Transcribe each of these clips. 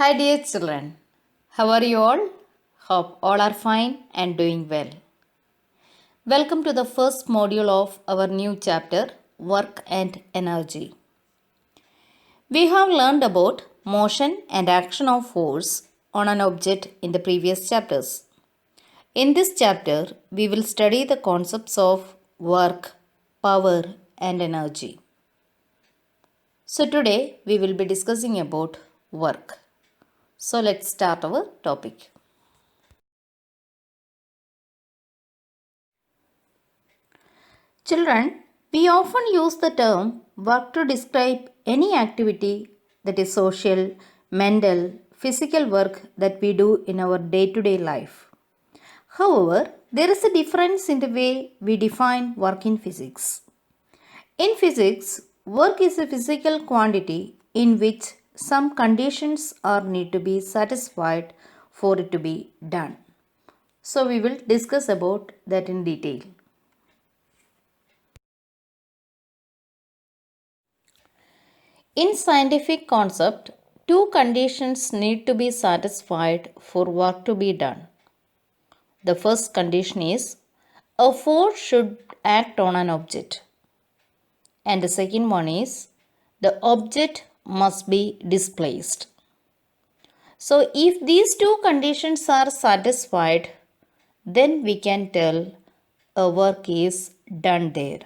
Hi, dear children. How are you all? Hope all are fine and doing well. Welcome to the first module of our new chapter, Work and Energy. We have learned about motion and action of force on an object in the previous chapters. In this chapter, we will study the concepts of work, power, and energy. So, today we will be discussing about work. So, let's start our topic. Children, we often use the term work to describe any activity that is social, mental, physical work that we do in our day to day life. However, there is a difference in the way we define work in physics. In physics, work is a physical quantity in which some conditions are need to be satisfied for it to be done. So we will discuss about that in detail. In scientific concept, two conditions need to be satisfied for work to be done. The first condition is a force should act on an object. And the second one is the object must be displaced. So if these two conditions are satisfied, then we can tell a work is done there.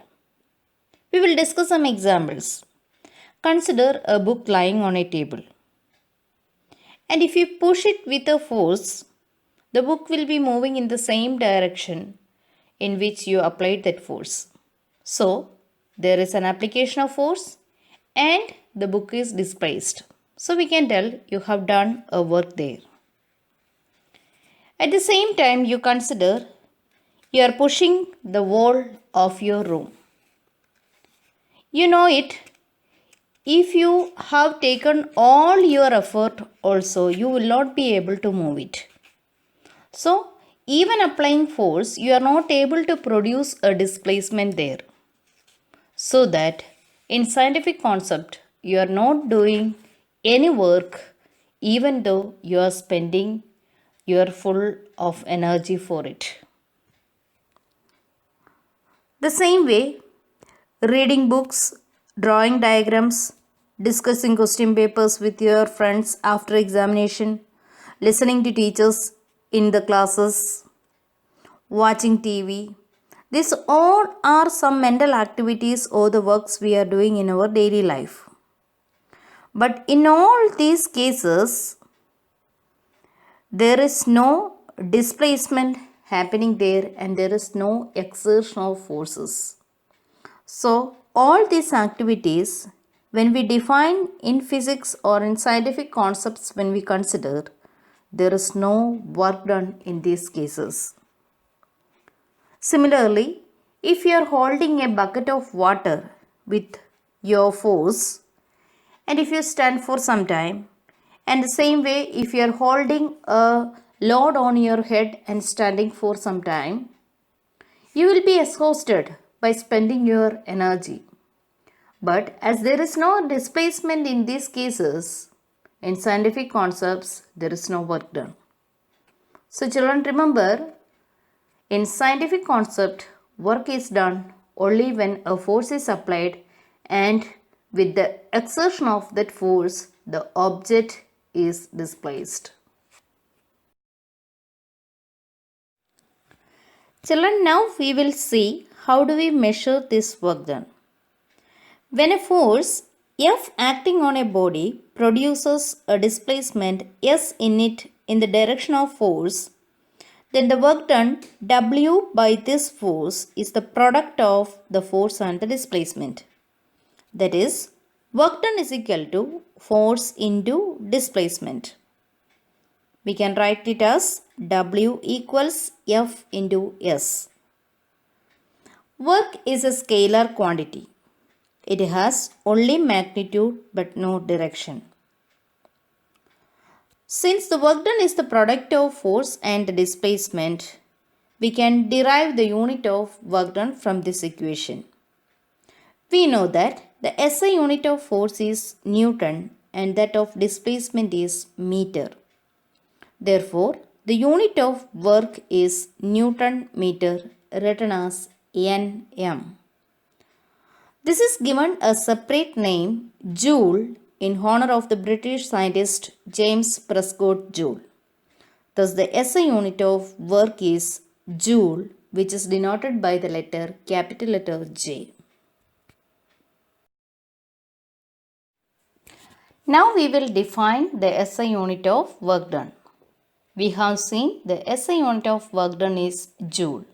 We will discuss some examples. Consider a book lying on a table. And if you push it with a force, the book will be moving in the same direction in which you applied that force. So, there is an application of force and the book is displaced. So, we can tell you have done a work there. At the same time, you consider you are pushing the wall of your room. You know it. If you have taken all your effort also, you will not be able to move it. So, even applying force, you are not able to produce a displacement there. So that in scientific concept, you are not doing any work even though you are spending your full of energy for it. The same way, reading books, drawing diagrams, discussing question papers with your friends after examination, listening to teachers in the classes, watching TV. These all are some mental activities or the works we are doing in our daily life. But in all these cases, there is no displacement happening there and there is no exertion of forces. So, all these activities, when we define in physics or in scientific concepts, when we consider, there is no work done in these cases. Similarly, if you are holding a bucket of water with your force, and if you stand for some time, and the same way, if you are holding a load on your head and standing for some time, you will be exhausted by spending your energy. But as there is no displacement in these cases, in scientific concepts, there is no work done. So, children, remember, in scientific concept, work is done only when a force is applied and with the exertion of that force, the object is displaced. Children, now we will see how do we measure this work done. When a force F acting on a body produces a displacement S in it in the direction of force, then the work done W by this force is the product of the force and the displacement. That is, work done is equal to force into displacement. We can write it as W equals F into S. Work is a scalar quantity. It has only magnitude but no direction. Since the work done is the product of force and displacement, we can derive the unit of work done from this equation. We know that the SI unit of force is Newton and that of displacement is meter. Therefore, the unit of work is Newton meter, written as Nm. This is given a separate name, Joule, in honor of the British scientist James Prescott Joule. Thus, the SI unit of work is Joule, which is denoted by the capital letter J. Now we will define the SI unit of work done. We have seen the SI unit of work done is Joule.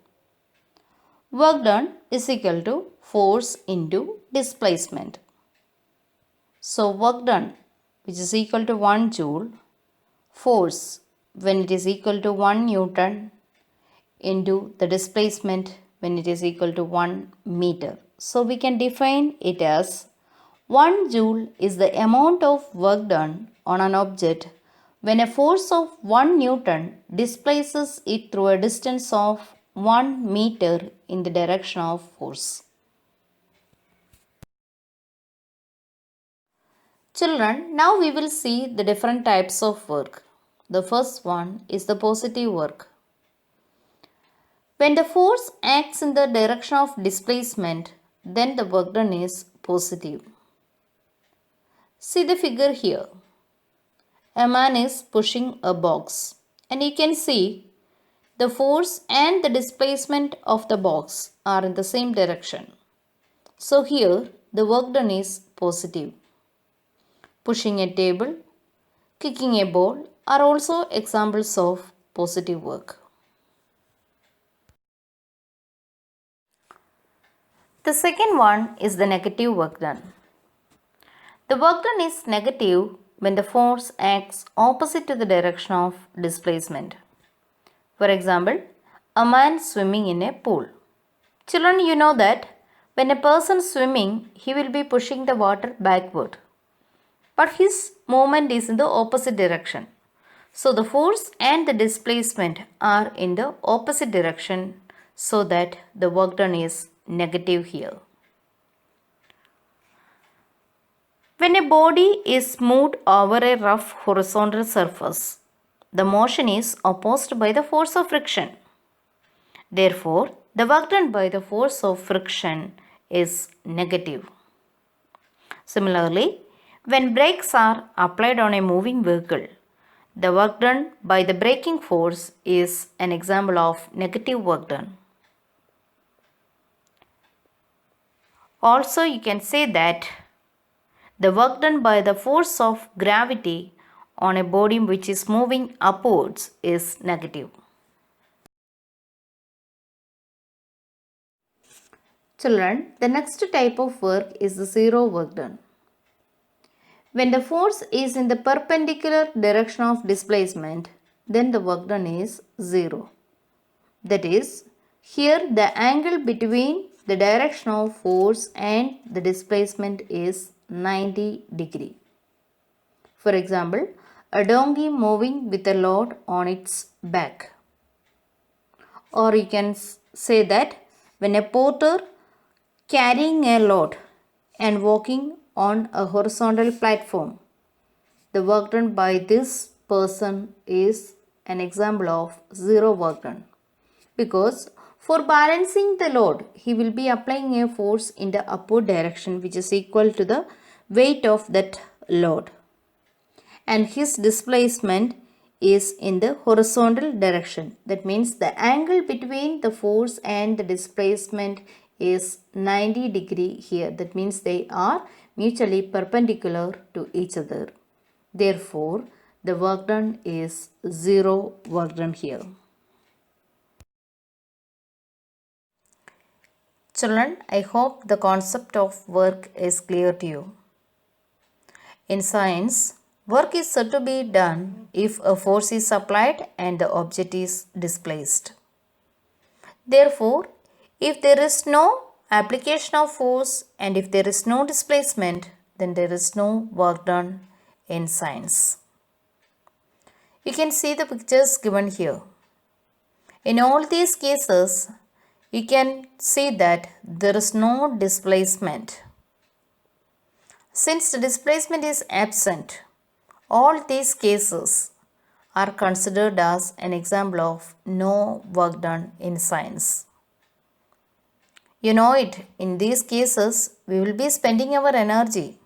Work done is equal to force into displacement. So work done, which is equal to 1 joule, force when it is equal to 1 Newton into the displacement when it is equal to 1 meter. So we can define it as 1 joule is the amount of work done on an object when a force of 1 Newton displaces it through a distance of 1 meter in the direction of force. Children, now we will see the different types of work. The first one is the positive work. When the force acts in the direction of displacement, then the work done is positive. See the figure here. A man is pushing a box, and you can see the force and the displacement of the box are in the same direction. So here the work done is positive. Pushing a table, kicking a ball are also examples of positive work. The second one is the negative work done. The work done is negative when the force acts opposite to the direction of displacement. For example, a man swimming in a pool. Children, you know that when a person is swimming, he will be pushing the water backward. But his movement is in the opposite direction. So the force and the displacement are in the opposite direction, so that the work done is negative here. When a body is moved over a rough horizontal surface, the motion is opposed by the force of friction. Therefore, the work done by the force of friction is negative. Similarly, when brakes are applied on a moving vehicle, the work done by the braking force is an example of negative work done. Also, you can say that the work done by the force of gravity on a body which is moving upwards is negative. Children, the next type of work is the zero work done. When the force is in the perpendicular direction of displacement, then the work done is zero. That is, here the angle between the direction of force and the displacement is 90 degree. For example, a donkey moving with a load on its back. Or you can say that when a porter carrying a load and walking on a horizontal platform, the work done by this person is an example of zero work done. Because for balancing the load, he will be applying a force in the upward direction which is equal to the weight of that load. And his displacement is in the horizontal direction. That means the angle between the force and the displacement is 90 degree here. That means they are mutually perpendicular to each other. Therefore, the work done is zero work done here. Children, I hope the concept of work is clear to you. In science, work is said to be done if a force is applied and the object is displaced. Therefore, if there is no application of force and if there is no displacement, then there is no work done in science. You can see the pictures given here. In all these cases, you can see that there is no displacement. Since the displacement is absent, all these cases are considered as an example of no work done in science. You know it, in these cases, we will be spending our energy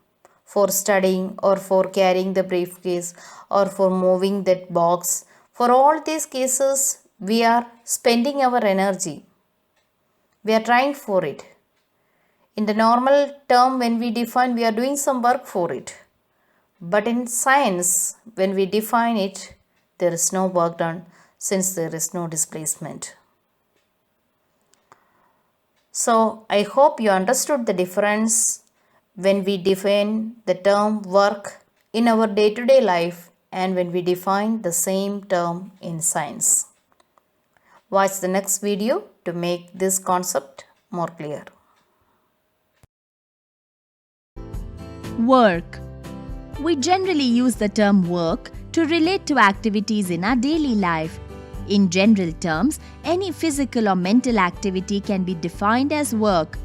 for studying or for carrying the briefcase or for moving that box. For all these cases, we are spending our energy. We are trying for it. In the normal term, when we define, we are doing some work for it. But in science, when we define it, there is no work done since there is no displacement. So, I hope you understood the difference when we define the term work in our day-to-day life and when we define the same term in science. Watch the next video to make this concept more clear. Work. We generally use the term work to relate to activities in our daily life. In general terms, any physical or mental activity can be defined as work.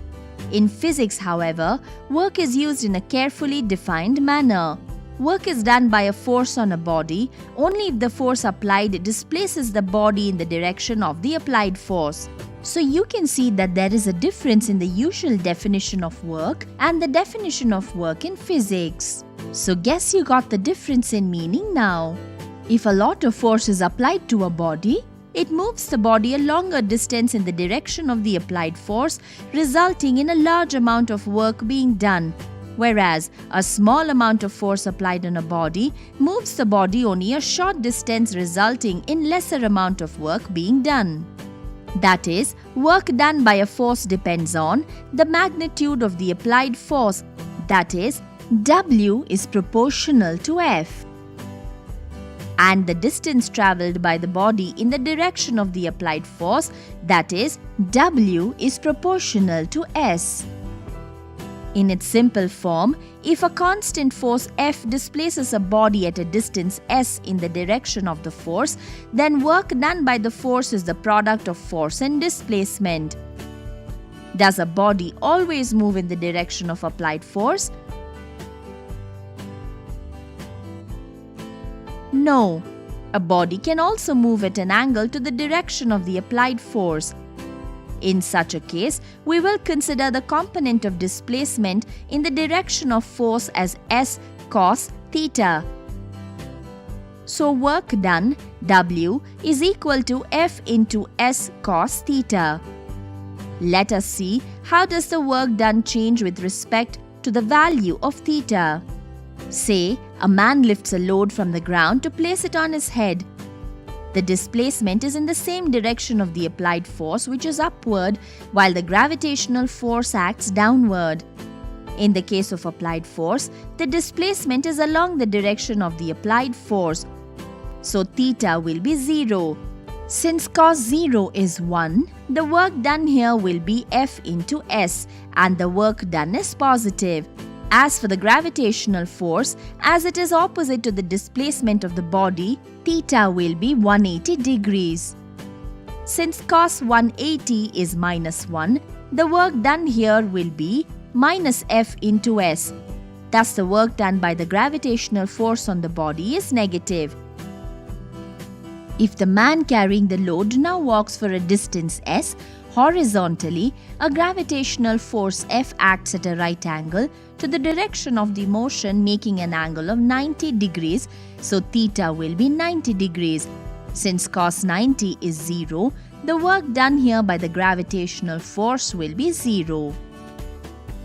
In physics, however, work is used in a carefully defined manner. Work is done by a force on a body only if the force applied displaces the body in the direction of the applied force. So you can see that there is a difference in the usual definition of work and the definition of work in physics. So guess you got the difference in meaning now. If a lot of force is applied to a body, it moves the body a longer distance in the direction of the applied force, resulting in a large amount of work being done. Whereas a small amount of force applied on a body moves the body only a short distance, resulting in lesser amount of work being done. That is, work done by a force depends on the magnitude of the applied force, that is, W is proportional to F. And the distance travelled by the body in the direction of the applied force, that is, W is proportional to S. In its simple form, if a constant force F displaces a body at a distance S in the direction of the force, then work done by the force is the product of force and displacement. Does a body always move in the direction of applied force? No. A body can also move at an angle to the direction of the applied force. In such a case, we will consider the component of displacement in the direction of force as S cos theta. So work done, W, is equal to F into S cos theta. Let us see how does the work done change with respect to the value of theta. Say, a man lifts a load from the ground to place it on his head. The displacement is in the same direction of the applied force, which is upward, while the gravitational force acts downward. In the case of applied force, the displacement is along the direction of the applied force. So theta will be 0. Since cos 0 is 1, the work done here will be F into S, and the work done is positive. As for the gravitational force, as it is opposite to the displacement of the body, theta will be 180 degrees. Since cos 180 is minus 1, the work done here will be minus F into S. Thus, the work done by the gravitational force on the body is negative. If the man carrying the load now walks for a distance S, horizontally, a gravitational force F acts at a right angle to the direction of the motion, making an angle of 90 degrees, so theta will be 90 degrees. Since cos 90 is 0, the work done here by the gravitational force will be 0.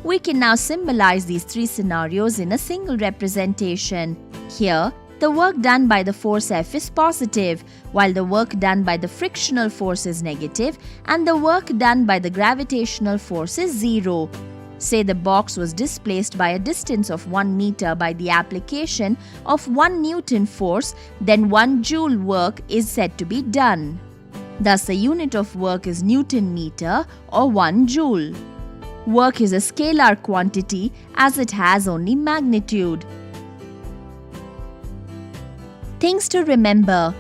We can now symbolize these three scenarios in a single representation. Here, the work done by the force F is positive, while the work done by the frictional force is negative, and the work done by the gravitational force is 0. Say the box was displaced by a distance of 1 meter by the application of 1 Newton force, then 1 joule work is said to be done. Thus, the unit of work is Newton meter or 1 joule. Work is a scalar quantity as it has only magnitude. Things to remember.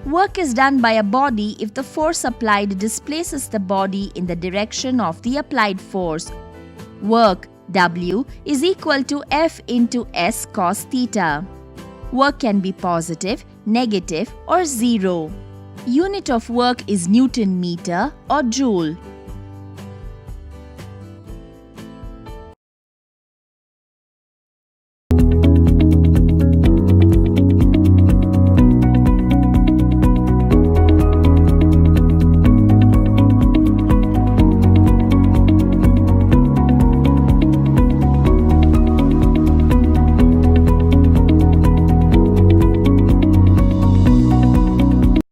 Work is done by a body if the force applied displaces the body in the direction of the applied force. Work W is equal to F into S cos theta. Work can be positive, negative or zero. Unit of work is Newton meter or joule.